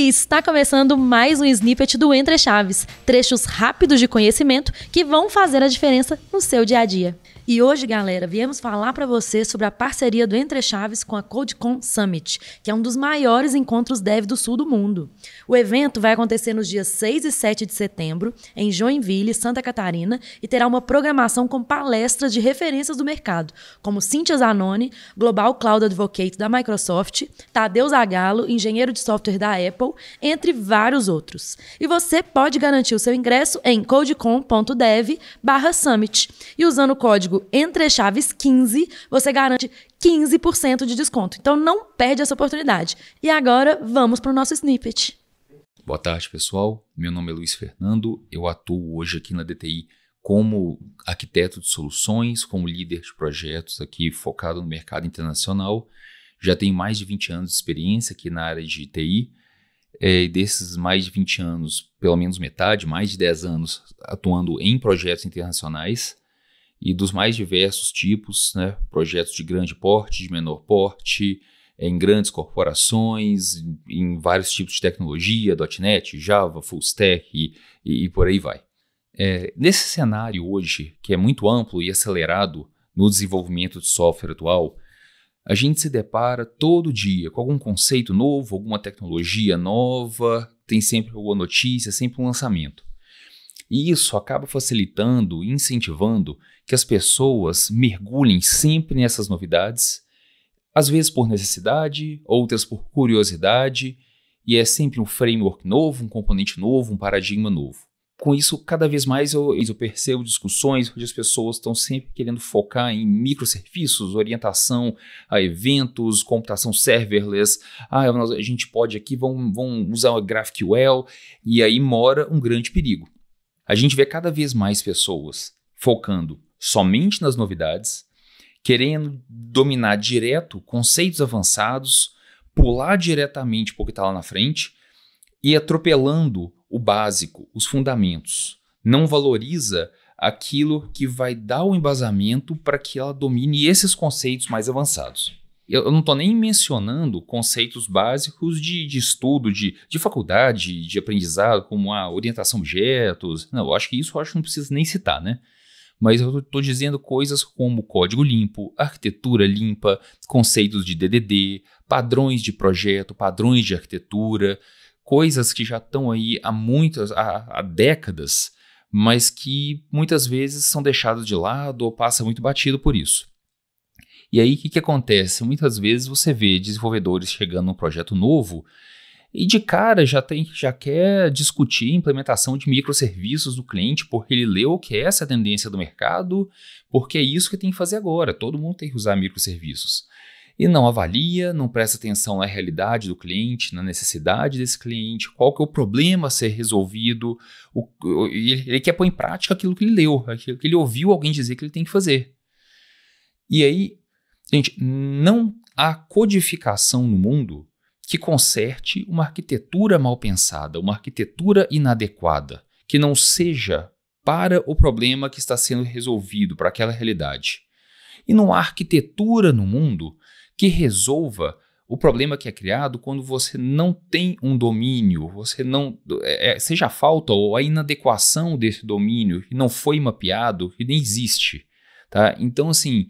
E está começando mais um snippet do Entre Chaves, trechos rápidos de conhecimento que vão fazer a diferença no seu dia a dia. E hoje, galera, viemos falar para você sobre a parceria do Entre Chaves com a CodeCon Summit, que é um dos maiores encontros dev do sul do mundo. O evento vai acontecer nos dias 6 e 7 de setembro, em Joinville, Santa Catarina, e terá uma programação com palestras de referências do mercado, como Cíntia Zanoni, Global Cloud Advocate da Microsoft, Tadeu Zagallo, engenheiro de software da Apple, entre vários outros. E você pode garantir o seu ingresso em codecon.dev/summit. E usando o código ENTRECHAVES15, você garante 15% de desconto. Então não perde essa oportunidade. E agora vamos para o nosso snippet. Boa tarde, pessoal. Meu nome é Luiz Fernando. Eu atuo hoje aqui na DTI como arquiteto de soluções, como líder de projetos aqui focado no mercado internacional. Já tenho mais de 20 anos de experiência aqui na área de TI. E desses mais de 20 anos, pelo menos metade, mais de 10 anos atuando em projetos internacionais. E dos mais diversos tipos, né? Projetos de grande porte, de menor porte, em grandes corporações, em vários tipos de tecnologia, .NET, Java, Full Stack e por aí vai. Nesse cenário hoje, que é muito amplo e acelerado no desenvolvimento de software atual, a gente se depara todo dia com algum conceito novo, alguma tecnologia nova, tem sempre alguma notícia, sempre um lançamento. E isso acaba facilitando e incentivando que as pessoas mergulhem sempre nessas novidades, às vezes por necessidade, outras por curiosidade, e é sempre um framework novo, um componente novo, um paradigma novo. Com isso, cada vez mais eu percebo discussões onde as pessoas estão sempre querendo focar em microserviços, orientação a eventos, computação serverless. A gente pode aqui, vamos usar o GraphQL, e aí mora um grande perigo. A gente vê cada vez mais pessoas focando somente nas novidades, querendo dominar direto conceitos avançados, pular diretamente porque está lá na frente e atropelando o básico, os fundamentos. Não valoriza aquilo que vai dar o embasamento para que ela domine esses conceitos mais avançados. Eu não estou nem mencionando conceitos básicos de estudo, de faculdade, de aprendizado, como a orientação a objetos. Não, eu acho que não precisa nem citar, né? Mas eu estou dizendo coisas como código limpo, arquitetura limpa, conceitos de DDD, padrões de projeto, padrões de arquitetura, coisas que já estão aí há décadas, mas que muitas vezes são deixadas de lado ou passa muito batido por isso. E aí o que acontece? Muitas vezes você vê desenvolvedores chegando num projeto novo e de cara já quer discutir a implementação de microserviços do cliente porque ele leu que essa é a tendência do mercado, porque é isso que tem que fazer agora, todo mundo tem que usar microserviços. E não avalia, não presta atenção na realidade do cliente, na necessidade desse cliente, qual que é o problema a ser resolvido, ele quer pôr em prática aquilo que ele leu, aquilo que ele ouviu alguém dizer que ele tem que fazer. E aí, gente, não há codificação no mundo que conserte uma arquitetura mal pensada, uma arquitetura inadequada, que não seja para o problema que está sendo resolvido, para aquela realidade. E não há arquitetura no mundo que resolva o problema que é criado quando você não tem um domínio, você não, seja a falta ou a inadequação desse domínio, que não foi mapeado, que nem existe. Tá? Então, assim,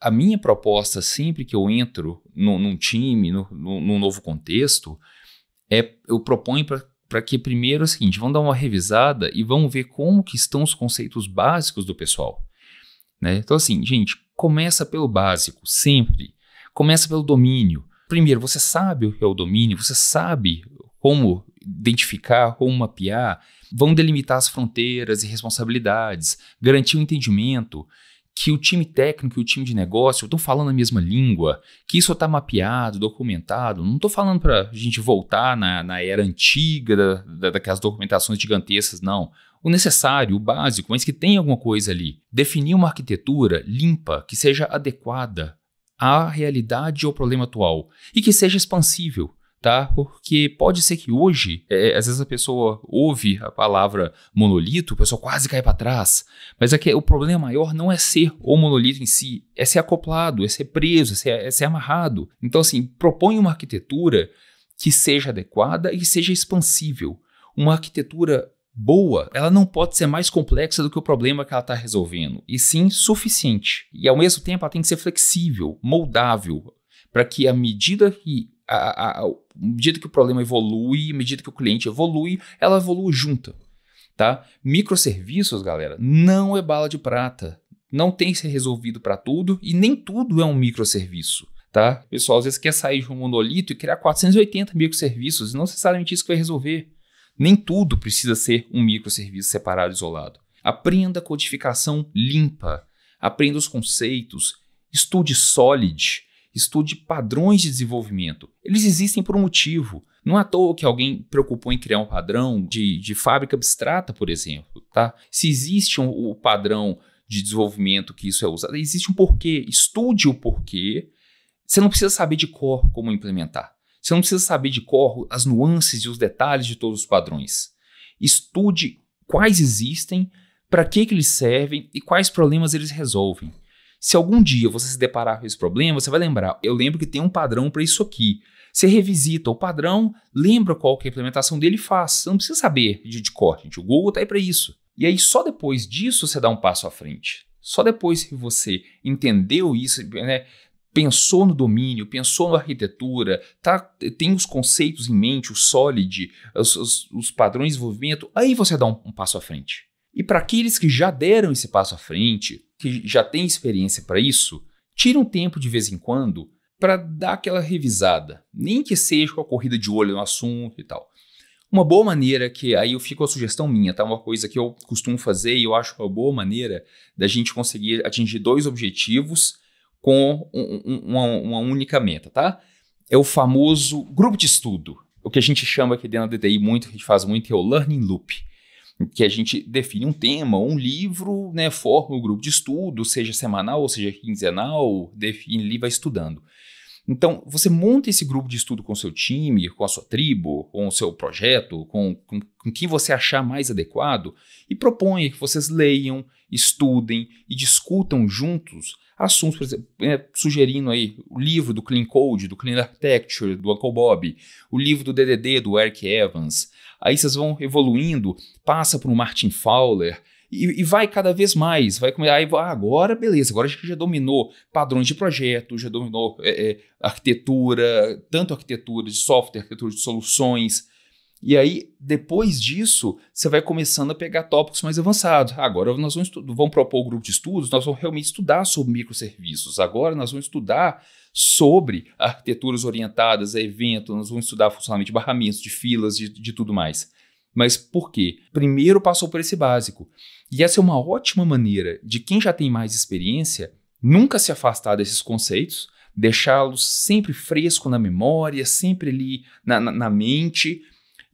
a minha proposta sempre que eu entro num time, num novo contexto, eu proponho para que primeiro é o seguinte, vamos dar uma revisada e vamos ver como que estão os conceitos básicos do pessoal. Né? Então assim, gente, começa pelo básico, sempre. Começa pelo domínio. Primeiro, você sabe o que é o domínio, você sabe como identificar, como mapear, vão delimitar as fronteiras e responsabilidades, garantir o entendimento, que o time técnico e o time de negócio estão falando a mesma língua, que isso está mapeado, documentado. Não estou falando para a gente voltar na era antiga daquelas documentações gigantescas, não. O necessário, o básico, mas que tem alguma coisa ali. Definir uma arquitetura limpa, que seja adequada à realidade ou ao problema atual e que seja expansível. Tá? Porque pode ser que hoje, às vezes a pessoa ouve a palavra monolito, a pessoa quase cai para trás, mas é que o problema maior não é ser o monolito em si, é ser acoplado, é ser preso, é ser amarrado. Então assim, propõe uma arquitetura que seja adequada e que seja expansível. Uma arquitetura boa, ela não pode ser mais complexa do que o problema que ela está resolvendo, e sim suficiente. E ao mesmo tempo ela tem que ser flexível, moldável, para que à medida que o problema evolui, à medida que o cliente evolui, ela evolua junto. Tá? Microserviços, galera, não é bala de prata. Não tem que ser resolvido para tudo e nem tudo é um microserviço. Tá? O pessoal às vezes quer sair de um monolito e criar 480 microserviços e não necessariamente isso que vai resolver. Nem tudo precisa ser um microserviço separado, isolado. Aprenda codificação limpa, aprenda os conceitos, estude Solid, estude padrões de desenvolvimento. Eles existem por um motivo. Não é à toa que alguém preocupou em criar um padrão de fábrica abstrata, por exemplo. Tá? Se existe o padrão de desenvolvimento que isso é usado, existe um porquê. Estude o porquê. Você não precisa saber de cor como implementar. Você não precisa saber de cor as nuances e os detalhes de todos os padrões. Estude quais existem, para que eles servem e quais problemas eles resolvem. Se algum dia você se deparar com esse problema, você vai lembrar, eu lembro que tem um padrão para isso aqui. Você revisita o padrão, lembra qual que é a implementação dele e faz. Você não precisa saber de cor, gente. O Google está aí para isso. E aí só depois disso você dá um passo à frente. Só depois que você entendeu isso, né? Pensou no domínio, pensou na arquitetura, tá, tem os conceitos em mente, o Solid, os padrões de desenvolvimento, aí você dá um passo à frente. E para aqueles que já deram esse passo à frente, que já têm experiência para isso, tira um tempo de vez em quando para dar aquela revisada, nem que seja com a corrida de olho no assunto e tal. Uma boa maneira, que aí eu fico a sugestão minha, tá? Uma coisa que eu costumo fazer e eu acho uma boa maneira da gente conseguir atingir 2 objetivos com uma única meta, tá? É o famoso grupo de estudo. O que a gente chama aqui dentro da DTI muito, que a gente faz muito, é o Learning Loop. Que a gente define um tema, um livro, né, forma um grupo de estudo, seja semanal ou seja quinzenal, define ali e vai estudando. Então, você monta esse grupo de estudo com o seu time, com a sua tribo, com o seu projeto, com quem você achar mais adequado e proponha que vocês leiam, estudem e discutam juntos assuntos, por exemplo, sugerindo aí o livro do Clean Code, do Clean Architecture, do Uncle Bob, o livro do DDD, do Eric Evans. Aí vocês vão evoluindo, passa por um Martin Fowler e vai cada vez mais. Agora, beleza, agora a gente já dominou padrões de projeto, já dominou arquitetura, tanto arquitetura de software, arquitetura de soluções. E aí, depois disso, você vai começando a pegar tópicos mais avançados. Agora nós vamos propor o grupo de estudos, nós vamos realmente estudar sobre microserviços. Agora nós vamos estudar sobre arquiteturas orientadas a evento, nós vamos estudar funcionamento de barramentos, de filas, de tudo mais. Mas por quê? Primeiro passou por esse básico. E essa é uma ótima maneira de quem já tem mais experiência nunca se afastar desses conceitos, deixá-los sempre fresco na memória, sempre ali na mente.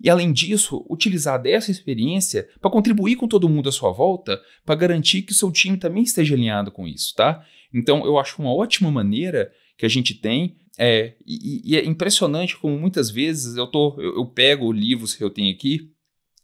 E, além disso, utilizar dessa experiência para contribuir com todo mundo à sua volta, para garantir que o seu time também esteja alinhado com isso, tá? Então, eu acho uma ótima maneira que a gente tem. E é impressionante como muitas vezes eu pego livros que eu tenho aqui,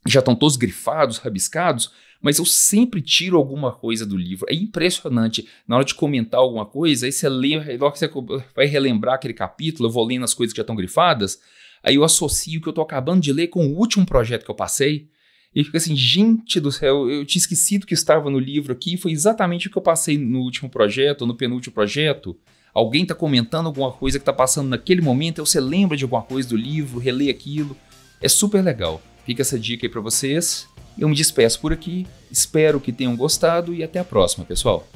já estão todos grifados, rabiscados, mas eu sempre tiro alguma coisa do livro. É impressionante. Na hora de comentar alguma coisa, aí você lê, logo que você vai relembrar aquele capítulo, eu vou lendo as coisas que já estão grifadas, aí eu associo o que eu estou acabando de ler com o último projeto que eu passei e fico assim, gente do céu, eu tinha esquecido que estava no livro aqui, foi exatamente o que eu passei no último projeto, ou no penúltimo projeto. Alguém está comentando alguma coisa que está passando naquele momento, aí você lembra de alguma coisa do livro, relê aquilo. É super legal. Fica essa dica aí para vocês. Eu me despeço por aqui, espero que tenham gostado e até a próxima, pessoal.